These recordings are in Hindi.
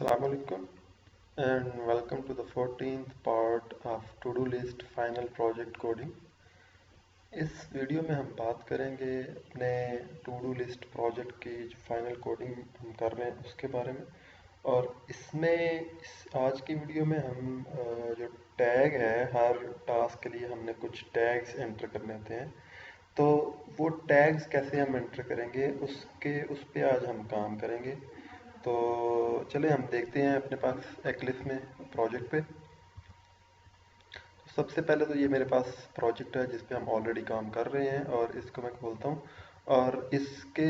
Assalamu alaikum and welcome to the 14th part of to-do list final project coding। इस वीडियो में हम बात करेंगे अपने टू डू लिस्ट प्रोजेक्ट की जो फाइनल कोडिंग हम कर रहे हैं उसके बारे में। और आज की वीडियो में हम जो टैग है, हर टास्क के लिए हमने कुछ टैग्स एंटर करने होते हैं, तो वो टैग्स कैसे हम एंटर करेंगे उस पे आज हम काम करेंगे। तो चले हम देखते हैं अपने पास एक्लिप्स में प्रोजेक्ट पे। तो सबसे पहले तो ये मेरे पास प्रोजेक्ट है जिस पे हम ऑलरेडी काम कर रहे हैं और इसको मैं खोलता हूँ। और इसके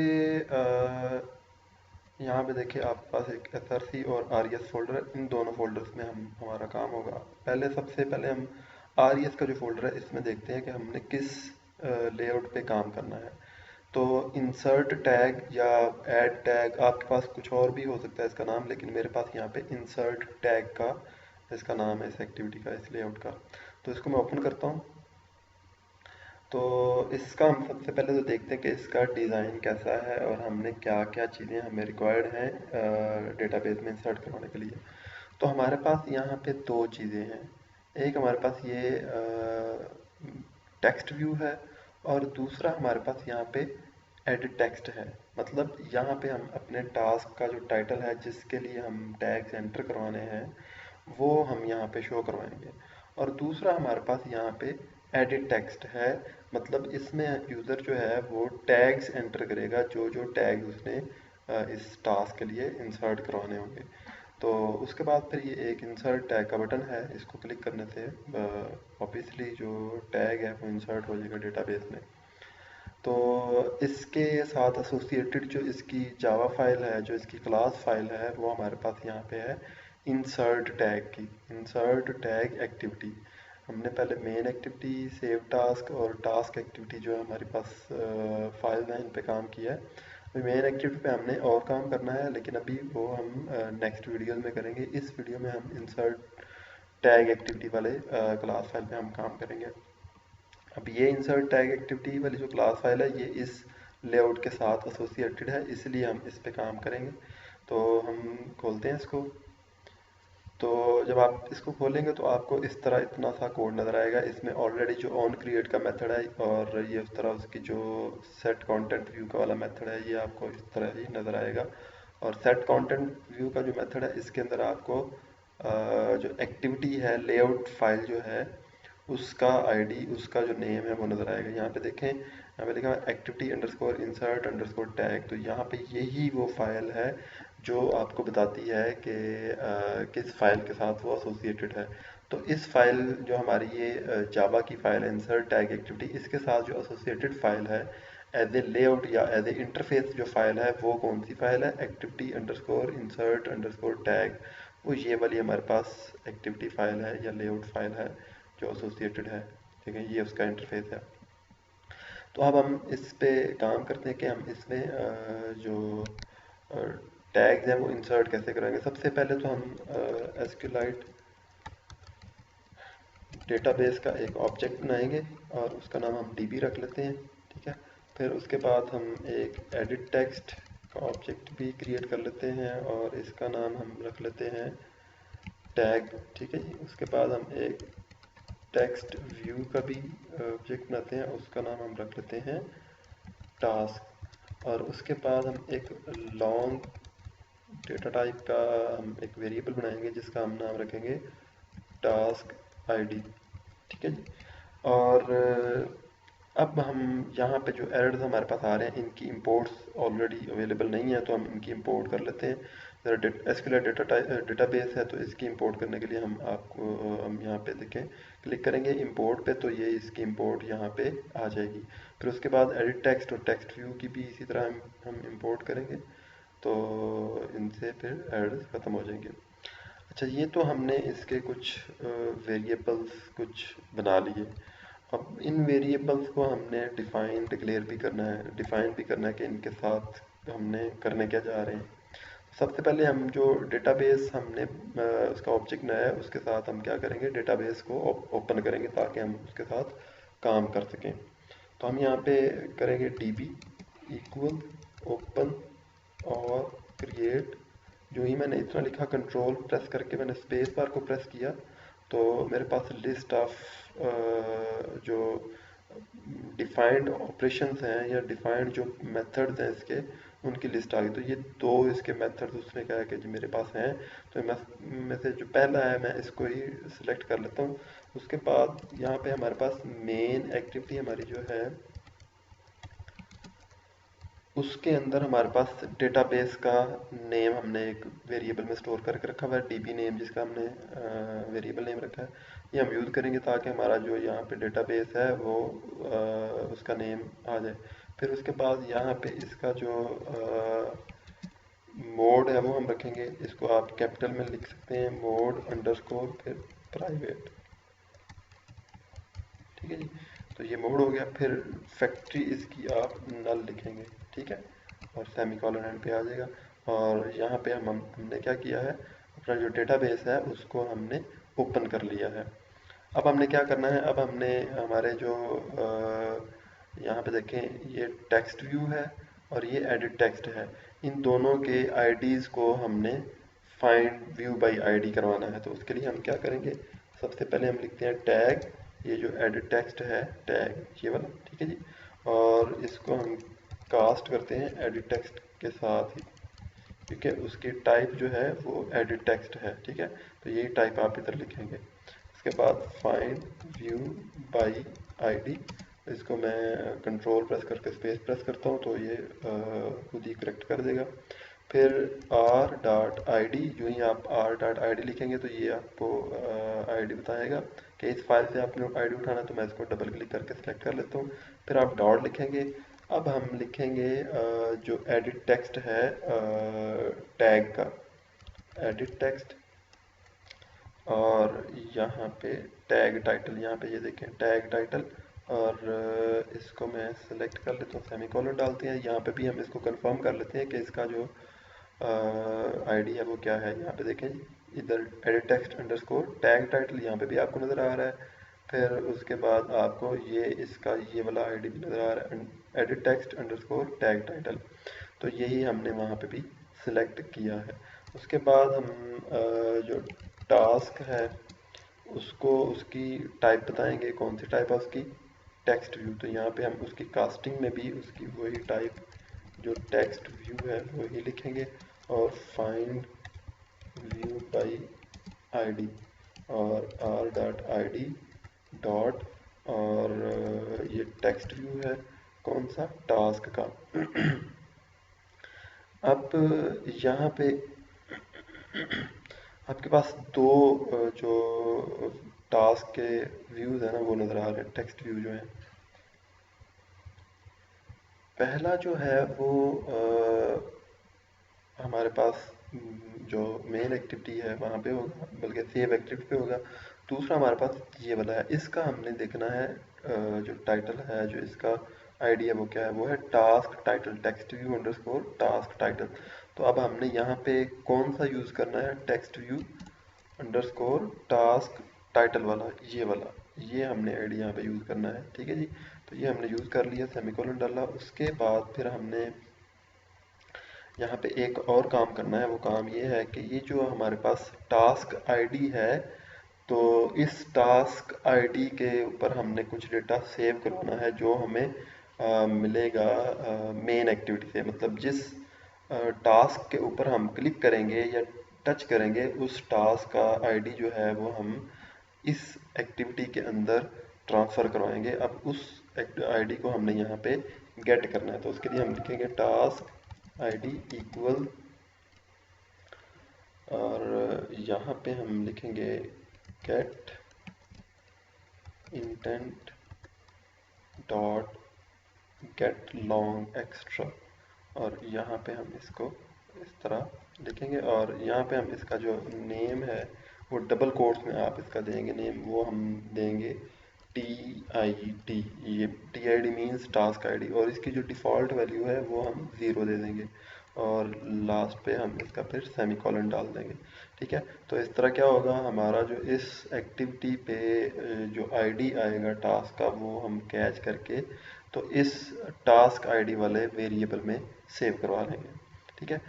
यहाँ पे देखिए आपके पास एक SRC और RES फोल्डर है। इन दोनों फोल्डर्स में हमारा काम होगा। सबसे पहले हम RES का जो फोल्डर है इसमें देखते हैं कि हमने किस लेआउट पे काम करना है। तो इंसर्ट टैग या ऐड टैग, आपके पास कुछ और भी हो सकता है इसका नाम, लेकिन मेरे पास यहाँ पे इंसर्ट टैग का इसका नाम है, इस एक्टिविटी का, इस लेआउट का। तो इसको मैं ओपन करता हूँ। तो इसका हम सबसे पहले तो देखते हैं कि इसका डिज़ाइन कैसा है और हमने क्या क्या चीज़ें हमें रिक्वायर्ड हैं डेटाबेस में इंसर्ट करवाने के लिए। तो हमारे पास यहाँ पे दो चीज़ें हैं। एक हमारे पास ये टेक्स्ट व्यू है और दूसरा हमारे पास यहाँ पे एडिट टेक्स्ट है। मतलब यहाँ पे हम अपने टास्क का जो टाइटल है जिसके लिए हम टैग्स एंटर करवाने हैं वो हम यहाँ पे शो करवाएंगे। और दूसरा हमारे पास यहाँ पे एडिट टेक्स्ट है। मतलब इसमें यूज़र जो है वो टैग्स एंटर करेगा, जो जो टैग्स उसने इस टास्क के लिए इंसर्ट करवाने होंगे। तो उसके बाद फिर ये एक इंसर्ट टैग का बटन है, इसको क्लिक करने से ऑब्वियसली जो टैग है वो इंसर्ट हो जाएगा डेटाबेस में। तो इसके साथ एसोसिएटेड जो इसकी जावा फाइल है, जो इसकी क्लास फाइल है, वो हमारे पास यहाँ पे है इंसर्ट टैग की, इंसर्ट टैग एक्टिविटी। हमने पहले मेन एक्टिविटी, सेव टास्क और टास्क एक्टिविटी जो है हमारे पास फाइल है, इन पे काम किया है। मेन एक्टिविटी पे हमने और काम करना है, लेकिन अभी वो हम नेक्स्ट वीडियो में करेंगे। इस वीडियो में हम इंसर्ट टैग एक्टिविटी वाले क्लास फाइल पे हम काम करेंगे। अब ये इंसर्ट टैग एक्टिविटी वाली जो क्लास फाइल है ये इस लेआउट के साथ एसोसिएटेड है, इसलिए हम इस पे काम करेंगे। तो हम खोलते हैं इसको। तो जब आप इसको खोलेंगे तो आपको इस तरह इतना सा कोड नज़र आएगा। इसमें ऑलरेडी जो ऑन क्रिएट का मेथड है और ये उस तरह उसकी जो सेट कंटेंट व्यू का वाला मेथड है ये आपको इस तरह ही नज़र आएगा। और सेट कंटेंट व्यू का जो मेथड है इसके अंदर आपको जो एक्टिविटी है, लेआउट फाइल जो है उसका आईडी, उसका जो नेम है वो नज़र आएगा। यहाँ पे देखें, यहाँ पे लिखा है activity underscore insert underscore tag. तो यहाँ पे यही वो फाइल है जो आपको बताती है कि किस फाइल के साथ वो एसोसिएटेड है। तो इस फाइल जो हमारी ये जावा की फाइल है इंसर्ट टैग एक्टिविटी, इसके साथ जो एसोसिएटेड फाइल है एज ए लेआउट या एज ए इंटरफेस जो फाइल है वो कौन सी फाइल है, activity underscore insert underscore tag. वो ये वाली हमारे पास एक्टिविटी फाइल है या लेआउट फाइल है जो एसोसिएटेड है। ठीक है, ये उसका इंटरफेस है। तो अब हम इस पे काम करते हैं कि हम इसमें जो टैग्स हैं वो इंसर्ट कैसे करेंगे। सबसे पहले तो हम एसक्यूएलाइट डेटाबेस का एक ऑब्जेक्ट बनाएंगे और उसका नाम हम डीबी रख लेते हैं। ठीक है, फिर उसके बाद हम एक एडिट टेक्स्ट का ऑब्जेक्ट भी क्रिएट कर लेते हैं और इसका नाम हम रख लेते हैं टैग। ठीक है जी, उसके बाद हम एक टेक्स्ट व्यू का भी ऑब्जेक्ट बनाते हैं, उसका नाम हम रख लेते हैं टास्क। और उसके बाद हम एक लॉन्ग डेटा टाइप का हम एक वेरिएबल बनाएंगे जिसका हम नाम रखेंगे टास्क आईडी। ठीक है जी। और अब हम यहाँ पे जो एरर्स हमारे पास आ रहे हैं इनकी इंपोर्ट्स ऑलरेडी अवेलेबल नहीं है, तो हम इनकी इंपोर्ट कर लेते हैं। एसक्यूएल डेटाबेस है तो इसकी इंपोर्ट करने के लिए हम यहाँ पे देखें, क्लिक करेंगे इंपोर्ट पे, तो ये इसकी इंपोर्ट यहाँ पे आ जाएगी। फिर उसके बाद एडिट टेक्स्ट और टेक्स्ट व्यू की भी इसी तरह हम इंपोर्ट करेंगे, तो इनसे फिर एरर्स ख़त्म हो जाएंगे। अच्छा, ये तो हमने इसके कुछ वेरिएबल्स कुछ बना लिए। अब इन वेरिएबल्स को हमने डिक्लेयर भी करना है, डिफाइन भी करना है कि इनके साथ हमने करने क्या जा रहे हैं। सबसे पहले हम जो डेटाबेस हमने उसका ऑब्जेक्ट बनाया है उसके साथ हम क्या करेंगे, डेटाबेस को ओपन करेंगे ताकि हम उसके साथ काम कर सकें। तो हम यहाँ पे करेंगे db इक्वल ओपन और क्रिएट जो ही मैंने इतना लिखा, कंट्रोल प्रेस करके मैंने स्पेस बार को प्रेस किया, तो मेरे पास लिस्ट ऑफ जो डिफाइंड ऑपरेशंस हैं या डिफाइंड जो मेथड्स हैं इसके, उनकी लिस्ट आ गई। तो ये दो इसके मेथड्स उसने कहा कि जो मेरे पास हैं, तो मैं में से जो पहला है मैं इसको ही सिलेक्ट कर लेता हूँ। उसके बाद यहाँ पे हमारे पास मेन एक्टिविटी हमारी जो है, उसके अंदर हमारे पास डेटाबेस का नेम हमने एक वेरिएबल में स्टोर करके रखा हुआ है, डीबी नेम जिसका हमने वेरिएबल नेम रखा है। ये हम यूज़ करेंगे ताकि हमारा जो यहाँ पे डेटाबेस है वो उसका नेम आ जाए। फिर उसके बाद यहाँ पे इसका जो मोड है वो हम रखेंगे, इसको आप कैपिटल में लिख सकते हैं, मोड अंडरस्कोर फिर प्राइवेट। ठीक है जी, तो ये मोड हो गया। फिर फैक्ट्री इसकी आप नल लिखेंगे, ठीक है, और सेमी कॉलन एंड पे आ जाएगा। और यहाँ पे हमने क्या किया है, अपना जो डेटाबेस है उसको हमने ओपन कर लिया है। अब हमने क्या करना है, अब हमने हमारे जो यहाँ पे देखें, ये टेक्स्ट व्यू है और ये एडिट टेक्स्ट है, इन दोनों के आईडीज़ को हमने फाइंड व्यू बाय आईडी करवाना है। तो उसके लिए हम क्या करेंगे, सबसे पहले हम लिखते हैं टैग, ये जो एडिट टेक्स्ट है टैग ये वाला, ठीक है जी, और इसको हम कास्ट करते हैं एडिट टेक्स्ट के साथ ही, क्योंकि उसकी टाइप जो है वो एडिट टेक्स्ट है, ठीक है, तो यही टाइप आप इधर लिखेंगे। उसके बाद फाइंड व्यू बाय आईडी, इसको मैं कंट्रोल प्रेस करके स्पेस प्रेस करता हूँ तो ये खुद ही करेक्ट कर देगा। फिर आर डॉट आई डी, जो ही आप आर डॉट आई डी लिखेंगे तो ये आपको आई डी बताएगा कि इस फाइल से आपने आई डी उठाना है। तो मैं इसको डबल क्लिक करके सिलेक्ट कर लेता हूँ। फिर आप डॉट लिखेंगे। अब हम लिखेंगे जो एडिट टेक्स्ट है टैग का एडिट टेक्स्ट, और यहाँ पे टैग टाइटल, यहाँ पे ये देखें टैग टाइटल, और इसको मैं सेलेक्ट कर लेता हूँ, सेमीकोलन डालते हैं। यहाँ पे भी हम इसको कंफर्म कर लेते हैं कि इसका जो आईडी है वो क्या है। यहाँ पे देखें इधर edit text underscore tag title, यहाँ पे भी आपको नज़र आ रहा है। फिर उसके बाद आपको ये इसका ये वाला आईडी भी नज़र आ रहा है, edit text underscore tag title. तो यही हमने वहाँ पे भी सिलेक्ट किया है। उसके बाद हम जो टास्क है उसको उसकी टाइप बताएंगे, कौन सी टाइप है उसकी, टेक्स्ट व्यू। तो यहाँ पे हम उसकी कास्टिंग में भी उसकी वही टाइप जो टेक्स्ट व्यू है वही लिखेंगे, और फाइंड व्यू बाई आईडी, और R dot I D dot, और ये टेक्स्ट व्यू है कौन सा, टास्क का। अब यहाँ पे आपके पास दो जो टास्क के व्यूज़ है ना वो नज़र आ रहे हैं, टेक्स्ट व्यू जो है। पहला जो है वो हमारे पास जो मेन एक्टिविटी है वहाँ पे होगा, बल्कि सेव एक्टिविटी पे होगा। दूसरा हमारे पास ये वाला है, इसका हमने देखना है जो टाइटल है, जो इसका आईडी है वो क्या है, वो है task title, text view underscore task title. तो अब हमने यहाँ पे कौन सा यूज़ करना है, text view underscore task title वाला, ये वाला, ये हमने आईडी यहाँ पे यूज़ करना है, ठीक है जी। तो ये हमने यूज़ कर लिया, सेमीकोलन डाला। उसके बाद फिर हमने यहाँ पे एक और काम करना है। वो काम ये है कि ये जो हमारे पास टास्क आईडी है, तो इस टास्क आईडी के ऊपर हमने कुछ डेटा सेव करवाना है जो हमें मिलेगा मेन एक्टिविटी से। मतलब जिस टास्क के ऊपर हम क्लिक करेंगे या टच करेंगे, उस टास्क का आईडी जो है वो हम इस एक्टिविटी के अंदर ट्रांसफ़र करवाएंगे। अब उस आईडी को हमने यहाँ पे गेट करना है। तो उसके लिए हम लिखेंगे टास्क आईडी इक्वल, और यहाँ पे हम लिखेंगे get intent dot get long extra, और यहाँ पे हम इसको इस तरह लिखेंगे। और यहाँ पे हम इसका जो नेम है वो डबल कोट्स में आप इसका देंगे नेम, वो हम देंगे TID। ये TID मीन्स टास्क आईडी, और इसकी जो डिफ़ॉल्ट वैल्यू है वो हम 0 दे देंगे, और लास्ट पे हम इसका फिर सेमीकोलन डाल देंगे, ठीक है। तो इस तरह क्या होगा, हमारा जो इस एक्टिविटी पे जो आईडी आएगा टास्क का वो हम कैच करके तो इस टास्क आईडी वाले वेरिएबल में सेव करवा लेंगे, ठीक है।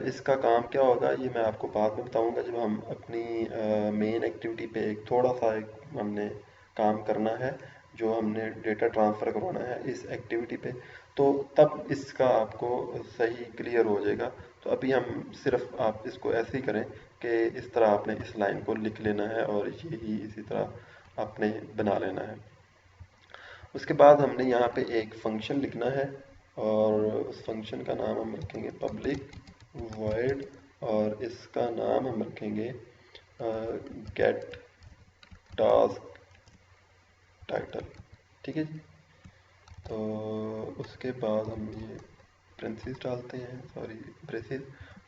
इसका काम क्या होगा ये मैं आपको बाद में बताऊंगा, जब हम अपनी मेन एक्टिविटी पे एक थोड़ा सा एक हमने काम करना है, जो हमने डेटा ट्रांसफ़र करवाना है इस एक्टिविटी पे, तो तब इसका आपको सही क्लियर हो जाएगा। तो अभी हम सिर्फ आप इसको ऐसे ही करें कि इस तरह आपने इस लाइन को लिख लेना है और यही इसी तरह आपने बना लेना है। उसके बाद हमने यहाँ पे एक फंक्शन लिखना है और उस फंक्शन का नाम हम रखेंगे पब्लिक वॉइड, और इसका नाम हम रखेंगे गेट टास्क टाइटल। ठीक है जी। तो उसके बाद हम ये ब्रेसेस डालते हैं, सॉरी ब्रेसेस,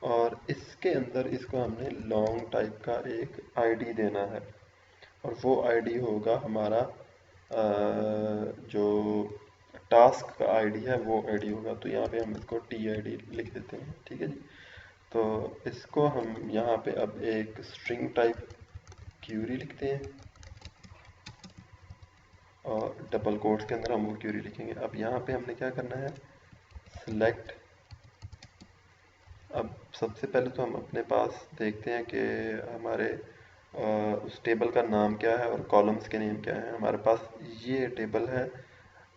और इसके अंदर इसको हमने लॉन्ग टाइप का एक आईडी देना है, और वो आईडी होगा हमारा जो टास्क का आईडी है वो आईडी होगा। तो यहाँ पे हम इसको टी आई डी लिख देते हैं। ठीक है जी। तो इसको हम यहाँ पे अब एक स्ट्रिंग टाइप क्यूरी लिखते हैं और डबल कोट्स के अंदर हम वो क्यूरी लिखेंगे। अब यहाँ पे हमने क्या करना है, सिलेक्ट। अब सबसे पहले तो हम अपने पास देखते हैं कि हमारे उस टेबल का नाम क्या है और कॉलम्स के नेम क्या है। हमारे पास ये टेबल है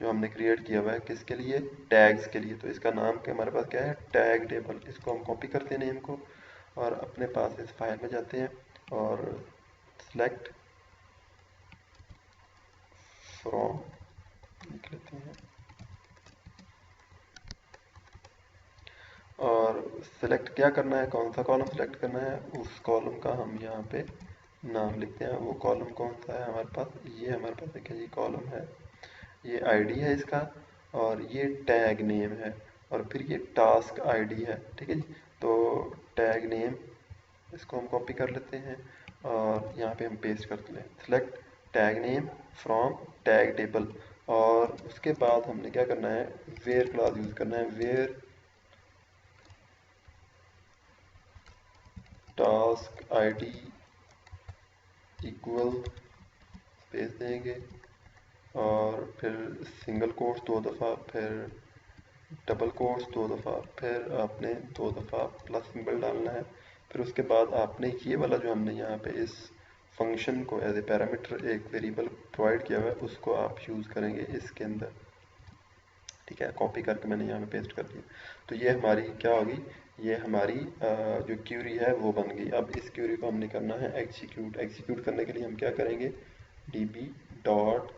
जो हमने क्रिएट किया हुआ है, किसके लिए, टैग्स के लिए। तो इसका नाम क्या हमारे पास क्या है, टैग टेबल। इसको हम कॉपी करते हैं नेम को और अपने पास इस फाइल में जाते हैं और सिलेक्ट फ्रॉम लिख लेते हैं और सिलेक्ट क्या करना है, कौन सा कॉलम सिलेक्ट करना है, उस कॉलम का हम यहाँ पे नाम लिखते हैं। वो कॉलम कौन सा है हमारे पास, ये हमारे पास देखिए ये कॉलम है, ये आईडी है इसका, और ये टैग नेम है, और फिर ये टास्क आईडी है। ठीक है जी। तो टैग नेम इसको हम कॉपी कर लेते हैं और यहाँ पे हम पेस्ट करते हैं, select tag name from tag table. और उसके बाद हमने क्या करना है, वेयर क्लास यूज़ करना है, where task ID equal space देंगे और फिर सिंगल कोट्स 2 दफ़ा, फिर डबल कोट्स 2 दफ़ा, फिर आपने 2 दफ़ा प्लस सिंबल डालना है। फिर उसके बाद आपने ये वाला जो हमने यहाँ पे इस फंक्शन को एज ए पैरामीटर एक वेरिएबल प्रोवाइड किया हुआ है उसको आप यूज़ करेंगे इसके अंदर। ठीक है, कॉपी करके मैंने यहाँ पे पेस्ट कर दिया। तो ये हमारी क्या होगी, ये हमारी जो क्यूरी है वो बन गई। अब इस क्यूरी को हमने करना है एग्जीक्यूट। एग्जीक्यूट करने के लिए हम क्या करेंगे, db dot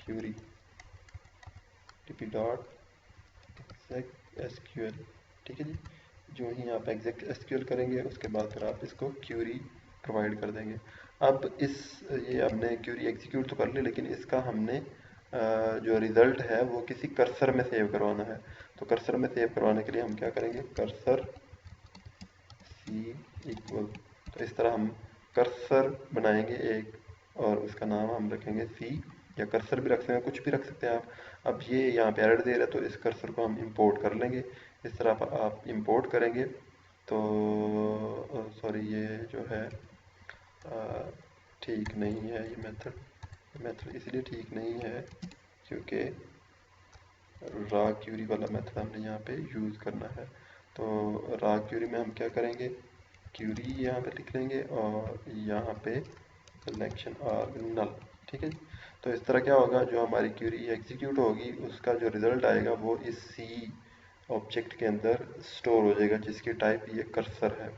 Curie, db dot exec sql। ठीक है जी। जो ही आप exec sql करेंगे उसके बाद फिर आप इसको क्यूरी प्रोवाइड कर देंगे। अब ये हमने क्यूरी एग्जीक्यूट तो कर ली, लेकिन इसका हमने जो रिज़ल्ट है वो किसी कर्सर में सेव करवाना है। तो कर्सर में सेव करवाने के लिए हम क्या करेंगे, कर्सर सी इक्वल, तो इस तरह हम कर्सर बनाएंगे एक, और उसका नाम हम रखेंगे सी, या कर्सर भी रख सकते हैं, कुछ भी रख सकते हैं आप। अब ये यहाँ पे एरर दे रहा है तो इस कर्सर को हम इंपोर्ट कर लेंगे। इस तरह आप इंपोर्ट करेंगे तो सॉरी ये जो है ठीक नहीं है, ये मेथड इसलिए ठीक नहीं है क्योंकि रॉ क्यूरी वाला मेथड हमने यहाँ पे यूज़ करना है। तो रॉ क्यूरी में हम क्या करेंगे, क्यूरी यहाँ पे लिख लेंगे और यहाँ पे सिलेक्शन आर नल। ठीक है। तो इस तरह क्या होगा, जो हमारी क्यूरी एग्जीक्यूट होगी उसका जो रिज़ल्ट आएगा वो इस सी ऑब्जेक्ट के अंदर स्टोर हो जाएगा जिसकी टाइप ये कर्सर है।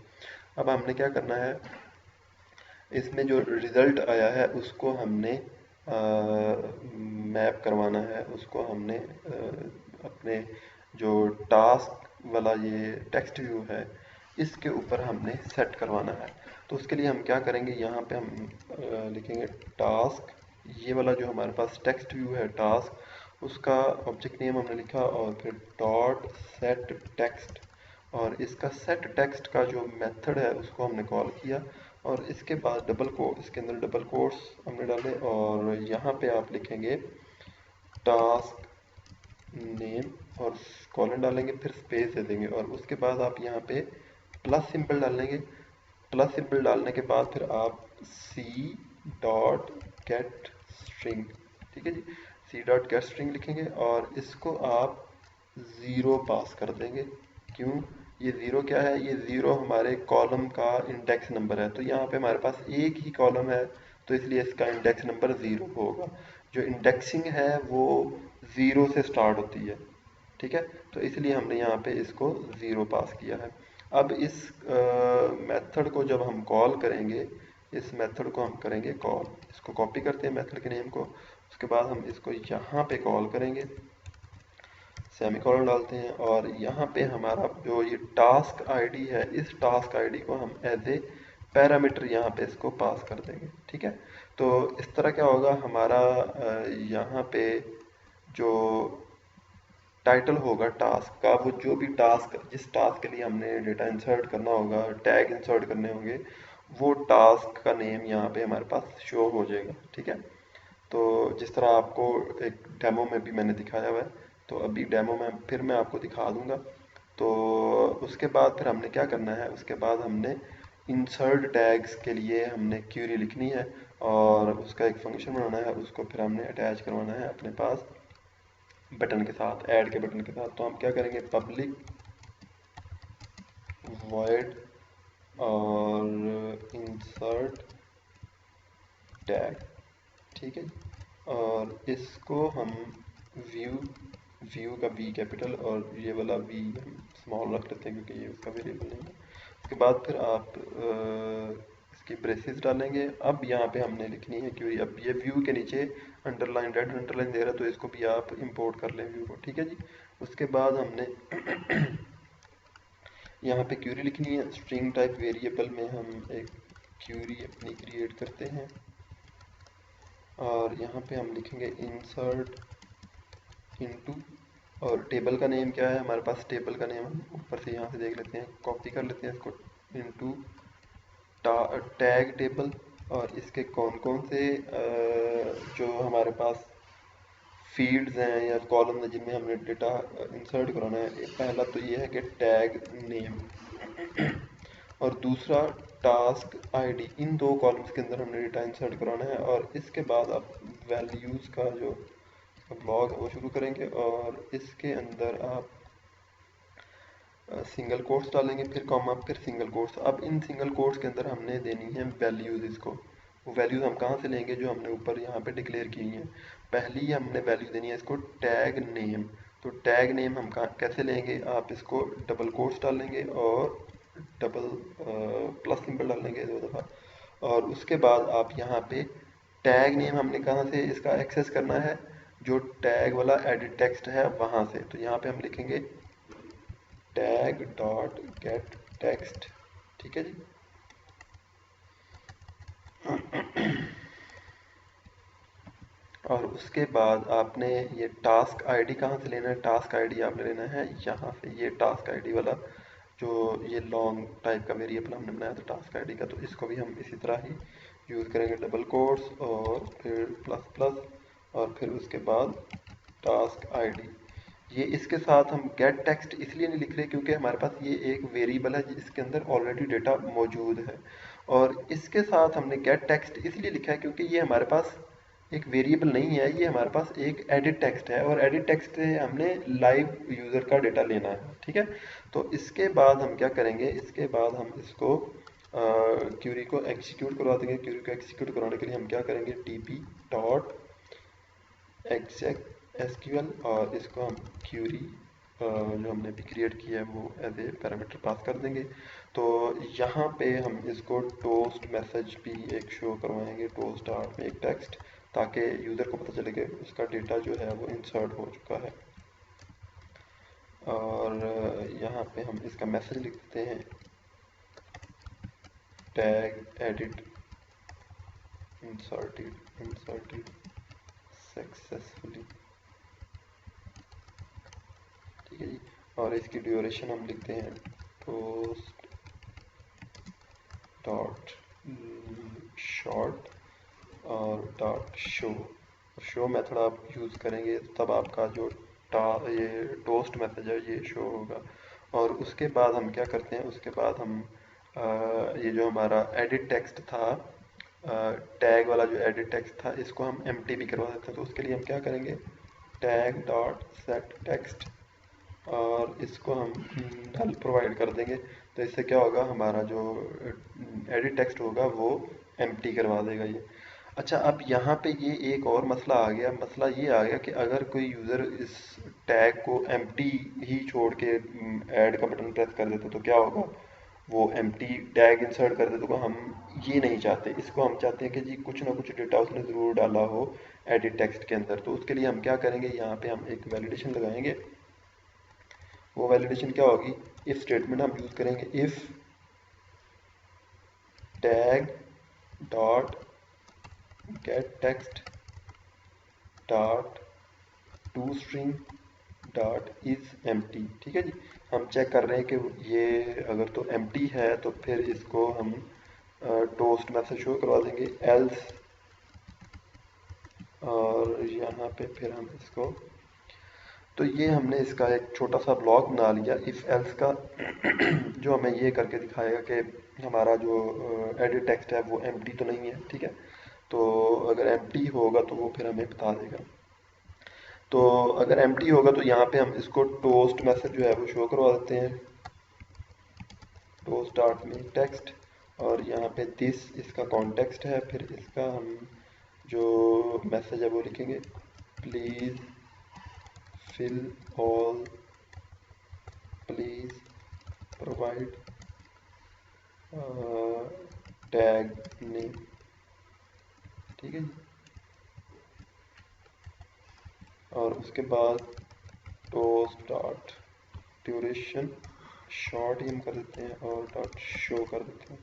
अब हमने क्या करना है, इसमें जो रिज़ल्ट आया है उसको हमने मैप करवाना है, उसको हमने अपने जो टास्क वाला ये टेक्स्ट व्यू है इसके ऊपर हमने सेट करवाना है। तो उसके लिए हम क्या करेंगे, यहाँ पे हम लिखेंगे टास्क, ये वाला जो हमारे पास टेक्स्ट व्यू है टास्क, उसका ऑब्जेक्ट नेम हमने लिखा और फिर डॉट सेट टेक्स्ट, और इसका सेट टेक्स्ट का जो मेथड है उसको हमने कॉल किया, और इसके बाद इसके अंदर डबल कोट्स हमने डाले और यहाँ पे आप लिखेंगे टास्क नेम और कॉलन डालेंगे, फिर स्पेस दे देंगे, और उसके बाद आप यहाँ पे प्लस सिंबल डालेंगे। प्लस सिंबल डालने के बाद फिर आप सी डॉट गेट स्ट्रिंग, ठीक है जी, सी डॉट गेट स्ट्रिंग लिखेंगे और इसको आप ज़ीरो पास कर देंगे। क्यों, ये ज़ीरो क्या है, ये ज़ीरो हमारे कॉलम का इंडेक्स नंबर है। तो यहाँ पे हमारे पास एक ही कॉलम है, तो इसलिए इसका इंडेक्स नंबर ज़ीरो होगा। जो इंडेक्सिंग है वो ज़ीरो से स्टार्ट होती है, ठीक है। तो इसलिए हमने यहाँ पे इसको ज़ीरो पास किया है। अब इस मेथड को जब हम कॉल करेंगे, इस मेथड को हम करेंगे कॉल, इसको कॉपी करते हैं मेथड के नेम को, उसके बाद हम इसको यहाँ पे कॉल करेंगे, सेमीकोलन डालते हैं, और यहाँ पे हमारा जो ये टास्क आईडी है, इस टास्क आईडी को हम एज ए पैरामीटर यहाँ पे इसको पास कर देंगे, ठीक है। तो इस तरह क्या होगा, हमारा यहाँ पे जो टाइटल होगा टास्क का, वो जो भी टास्क, जिस टास्क के लिए हमने डेटा इंसर्ट करना होगा, टैग इंसर्ट करने होंगे, वो टास्क का नेम यहाँ पे हमारे पास शो हो जाएगा, ठीक है। तो जिस तरह आपको एक डेमो में भी मैंने दिखाया हुआ है, तो अभी डेमो में फिर मैं आपको दिखा दूंगा। तो उसके बाद फिर हमने क्या करना है, उसके बाद हमने इंसर्ट टैग्स के लिए हमने क्यूरी लिखनी है, और उसका एक फंक्शन बनाना है, उसको फिर हमने अटैच करवाना है अपने पास बटन के साथ, ऐड के बटन के साथ। तो हम क्या करेंगे, पब्लिक वॉइड और इंसर्ट टैग, ठीक है। और इसको हम व्यू, व्यू का वी कैपिटल और ये वाला वी हम स्मॉल रख लेते हैं क्योंकि ये उसका वेरिएबल नहीं है। उसके बाद फिर आप इसकी ब्रेसेस डालेंगे। अब यहाँ पे हमने लिखनी है क्यूरी। अब ये व्यू के नीचे अंडरलाइन, रेड अंडरलाइन दे रहा है, तो इसको भी आप इंपोर्ट कर लें व्यू को, ठीक है जी। उसके बाद हमने यहाँ पे क्यूरी लिखनी है। स्ट्रिंग टाइप वेरिएबल में हम एक क्यूरी अपनी क्रिएट करते हैं, और यहाँ पे हम लिखेंगे इंसर्ट इनटू, और टेबल का नेम क्या है हमारे पास, टेबल का नेम हम ऊपर से यहाँ से देख लेते हैं, कॉपी कर लेते हैं इसको, इनटू टैग टेबल। और इसके कौन कौन से जो हमारे पास फील्ड्स हैं या कॉलम हैं जिनमें हमने डेटा इंसर्ट कराना है, पहला तो ये है कि टैग नेम, और दूसरा टास्क आईडी। इन दो कॉलम्स के अंदर हमने डेटा इंसर्ट कराना है। और इसके बाद आप वैल्यूज़ का जो ब्लॉग है वो शुरू करेंगे, और इसके अंदर आप सिंगल कोट्स डालेंगे, फिर कॉमा, फिर सिंगल कोट्स। अब इन सिंगल कोट्स के अंदर हमने देनी है वैल्यूज़ इसको। वो वैल्यूज़ हम कहाँ से लेंगे, जो हमने ऊपर यहाँ पे डिक्लेयर की हैं। पहली हमने वैल्यू देनी है इसको टैग नेम। तो टैग नेम हम कहाँ कैसे लेंगे, आप इसको डबल कोट्स डालेंगे और डबल प्लस सिंबल डालेंगे 2 दफ़ा, और उसके बाद आप यहाँ पे टैग नेम हमने कहाँ से इसका एक्सेस करना है, जो टैग वाला एडिट टेक्स्ट है वहाँ से। तो यहाँ पे हम लिखेंगे टैग डॉट गेट टेक्स्ट, ठीक है जी। और उसके बाद आपने ये टास्क आईडी कहाँ से लेना है, टास्क आईडी आपने लेना है यहाँ से, ये टास्क आईडी वाला जो ये लॉन्ग टाइप का वेरिएबल हमने बनाया था टास्क आईडी का, तो इसको भी हम इसी तरह ही यूज़ करेंगे, डबल कोट्स और फिर प्लस प्लस, और फिर उसके बाद टास्क आईडी। ये इसके साथ हम गेट टेक्स्ट इसलिए नहीं लिख रहे क्योंकि हमारे पास ये एक वेरिएबल है जिसके अंदर ऑलरेडी डेटा मौजूद है, और इसके साथ हमने गेट टेक्स्ट इसलिए लिखा है क्योंकि ये हमारे पास एक वेरिएबल नहीं है, ये हमारे पास एक एडिट टेक्स्ट है, और एडिट टेक्स्ट से हमने लाइव यूज़र का डेटा लेना है, ठीक है। तो इसके बाद हम क्या करेंगे, इसके बाद हम इसको क्यूरी को एग्जीक्यूट करवा देंगे। क्यूरी को एग्जीक्यूट करवाने के लिए हम क्या करेंगे, टीपी डॉट एसक्यूएल, और इसको हम क्यूरी जो हमने भी क्रिएट किया है वो एज ए पैरामीटर पास कर देंगे। तो यहाँ पे हम इसको टोस्ट मैसेज भी एक शो करवाएंगे, टोस्ट स्टार्ट में एक टेक्स्ट, ताकि यूज़र को पता चले कि उसका डेटा जो है वो इंसर्ट हो चुका है। और यहाँ पे हम इसका मैसेज लिखते हैं टैग एडिट इंसर्टेड सक्सेसफुली, ठीक है जी। और इसकी ड्यूरेशन हम लिखते हैं पोस्ट डॉट शॉर्ट और डॉट शो। शो मेथड आप यूज़ करेंगे तब आपका जो ये टोस्ट मैसेज है ये शो होगा। और उसके बाद हम क्या करते हैं, उसके बाद हम ये जो हमारा एडिट टेक्स्ट था, टैग वाला जो एडिट टेक्स्ट था, इसको हम एम्प्टी भी करवा देते हैं। तो उसके लिए हम क्या करेंगे, टैग डॉट सेट टेक्स्ट, और इसको हम नल प्रोवाइड कर देंगे। तो इससे क्या होगा, हमारा जो एडिट टेक्स्ट होगा वो एम्प्टी करवा देगा ये। अच्छा, अब यहाँ पे ये एक और मसला आ गया। मसला ये आ गया कि अगर कोई यूज़र इस टैग को एम्प्टी ही छोड़ के ऐड का बटन प्रेस कर देता तो क्या होगा, वो एम्प्टी टैग इंसर्ट कर देते। तो हम ये नहीं चाहते, इसको हम चाहते हैं कि जी कुछ ना कुछ डेटा उसने ज़रूर डाला हो एडिट टेक्स्ट के अंदर। तो उसके लिए हम क्या करेंगे, यहाँ पे हम एक वैलिडेशन लगाएंगे। वो वैलिडेशन क्या होगी, इफ स्टेटमेंट हम यूज़ करेंगे, if tag dot gate text dot to string dot is empty. ठीक है जी, हम चेक कर रहे हैं कि ये अगर तो एम्प्टी है तो फिर इसको हम टोस्ट मैसेज शो करवा देंगे, एल्स, और यहाँ पे फिर हम इसको, तो ये हमने इसका एक छोटा सा ब्लॉक बना लिया इफ एल्स का जो हमें ये करके दिखाएगा कि हमारा जो एडिट टेक्स्ट है वो एम्प्टी तो नहीं है। ठीक है, तो अगर एम्प्टी होगा तो वो फिर हमें बता देगा। तो अगर एम्प्टी होगा तो यहाँ पे हम इसको टोस्ट मैसेज जो है वो शो करवा देते हैं, टोस्ट डॉट में टेक्स्ट, और यहाँ पे दिस इसका कॉन्टेक्स्ट है। फिर इसका हम जो मैसेज है वो लिखेंगे, please fill all, please provide tag name. ठीक है जी, और उसके बाद टोस्ट डॉट ड्यूरेशन शॉर्ट ही हम कर देते हैं और डॉट शो कर देते हैं।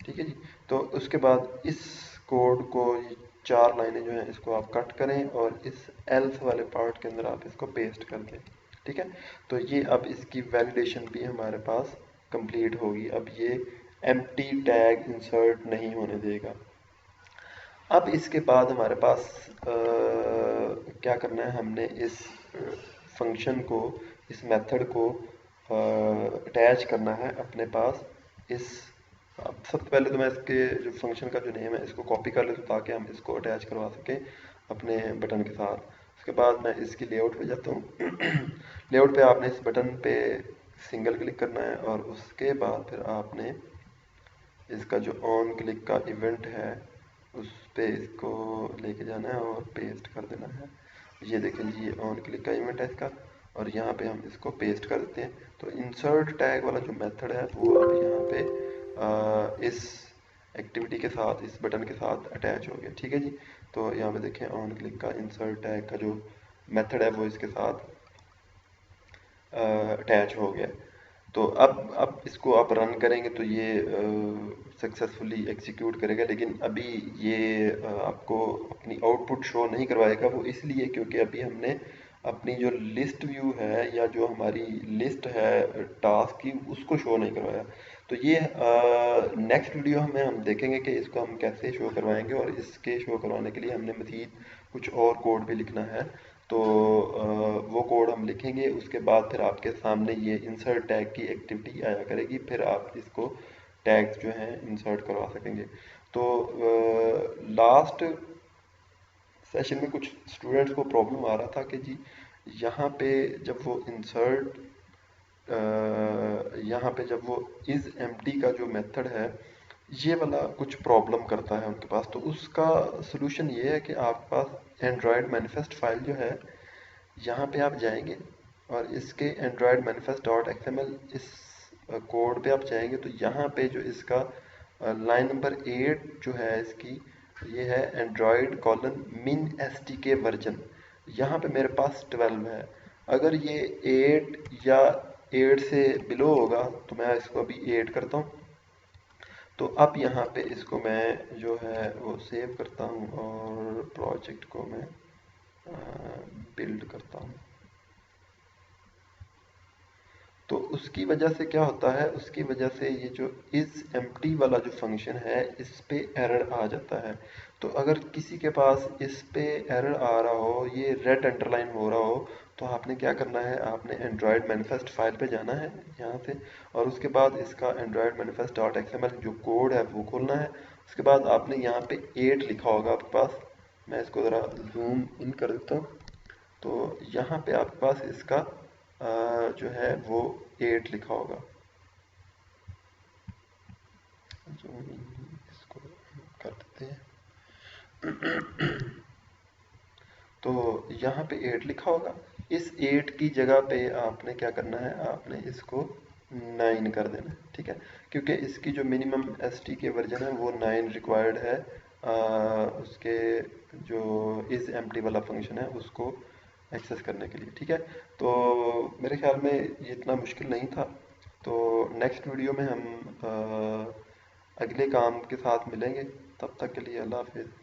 ठीक है जी, तो उसके बाद इस कोड को, ये 4 लाइनें जो हैं इसको आप कट करें और इस एल्स वाले पार्ट के अंदर आप इसको पेस्ट कर दें। ठीक है, तो ये अब इसकी वैलिडेशन भी हमारे पास कंप्लीट होगी। अब ये एम्प्टी टैग इंसर्ट नहीं होने देगा। अब इसके बाद हमारे पास क्या करना है, हमने इस फंक्शन को, इस मेथड को अटैच करना है अपने पास इस। अब सबसे पहले तो मैं इसके जो फंक्शन का जो नेम है इसको कॉपी कर लेता हूँ ताकि हम इसको अटैच करवा सकें अपने बटन के साथ। उसके बाद मैं इसकी लेआउट पे जाता हूँ लेआउट पे आपने इस बटन पे सिंगल क्लिक करना है और उसके बाद फिर आपने इसका जो ऑन क्लिक का इवेंट है उस पे इसको लेके जाना है और पेस्ट कर देना है। ये देखें जी, ये ऑन क्लिक का इवेंट है इसका, और यहाँ पे हम इसको पेस्ट कर देते हैं। तो इंसर्ट टैग वाला जो मेथड है वो अब यहाँ पे इस एक्टिविटी के साथ, इस बटन के साथ अटैच हो गया। ठीक है जी, तो यहाँ पे देखें ऑन क्लिक का इंसर्ट टैग का जो मेथड है वो इसके साथ अटैच हो गया। तो अब इसको आप रन करेंगे तो ये सक्सेसफुली एग्जीक्यूट करेगा, लेकिन अभी ये आपको अपनी आउटपुट शो नहीं करवाएगा। वो इसलिए क्योंकि अभी हमने अपनी जो लिस्ट व्यू है या जो हमारी लिस्ट है टास्क की उसको शो नहीं करवाया। तो ये नेक्स्ट वीडियो में हम देखेंगे कि इसको हम कैसे शो करवाएंगे, और इसके शो करवाने के लिए हमने मज़ीद कुछ और कोड भी लिखना है। तो वो कोड हम लिखेंगे, उसके बाद फिर आपके सामने ये इंसर्ट टैग की एक्टिविटी आया करेगी, फिर आप इसको टैग्स जो हैं इंसर्ट करवा सकेंगे। तो लास्ट सेशन में कुछ स्टूडेंट्स को प्रॉब्लम आ रहा था कि जी यहाँ पे जब वो इंसर्ट, यहाँ पे जब वो इज़ एम्प्टी का जो मेथड है ये वाला कुछ प्रॉब्लम करता है उनके पास। तो उसका सलूशन ये है कि आपके पास एंड्रॉयड मैनिफेस्ट फाइल जो है, यहाँ पे आप जाएंगे और इसके एंड्रॉयड मैनिफेस्ट डॉट एक्सएमएल इस कोड पे आप जाएंगे तो यहाँ पे जो इसका लाइन नंबर 8 जो है इसकी, ये है एंड्रॉयड कॉलन मिन एस टी के वर्जन। यहाँ पे मेरे पास 12 है। अगर ये 8 या 8 से बिलो होगा तो मैं इसको अभी 8 करता हूँ। तो अब यहाँ पे इसको मैं जो है वो सेव करता हूँ और प्रोजेक्ट को मैं बिल्ड करता हूँ। तो उसकी वजह से क्या होता है, उसकी वजह से ये जो इस एम्प्टी वाला जो फंक्शन है इस पे एरर आ जाता है। तो अगर किसी के पास इस पे एरर आ रहा हो, ये रेड अंडरलाइन हो रहा हो, तो आपने क्या करना है, आपने एंड्रॉयड मैनिफेस्ट फाइल पे जाना है यहाँ से, और उसके बाद इसका एंड्रॉयड मैनिफेस्ट डॉट एक्सएमएल जो कोड है वो खोलना है। उसके बाद आपने यहाँ पे 8 लिखा होगा आपके पास, मैं इसको ज़रा जूम इन कर देता हूँ। तो यहाँ पे आपके पास इसका जो है वो 8 लिखा होगा। जो इसको कर देते हैं। तो यहाँ पे 8 लिखा होगा। इस 8 की जगह पे आपने क्या करना है, आपने इसको 9 कर देना है, ठीक है। क्योंकि इसकी जो मिनिमम एसटी के वर्जन है वो 9 रिक्वायर्ड है, उसके जो इस एम्प्टी वाला फंक्शन है उसको एक्सेस करने के लिए, ठीक है। तो मेरे ख्याल में ये इतना मुश्किल नहीं था। तो नेक्स्ट वीडियो में हम अगले काम के साथ मिलेंगे। तब तक के लिए अल्लाह हाफिज़।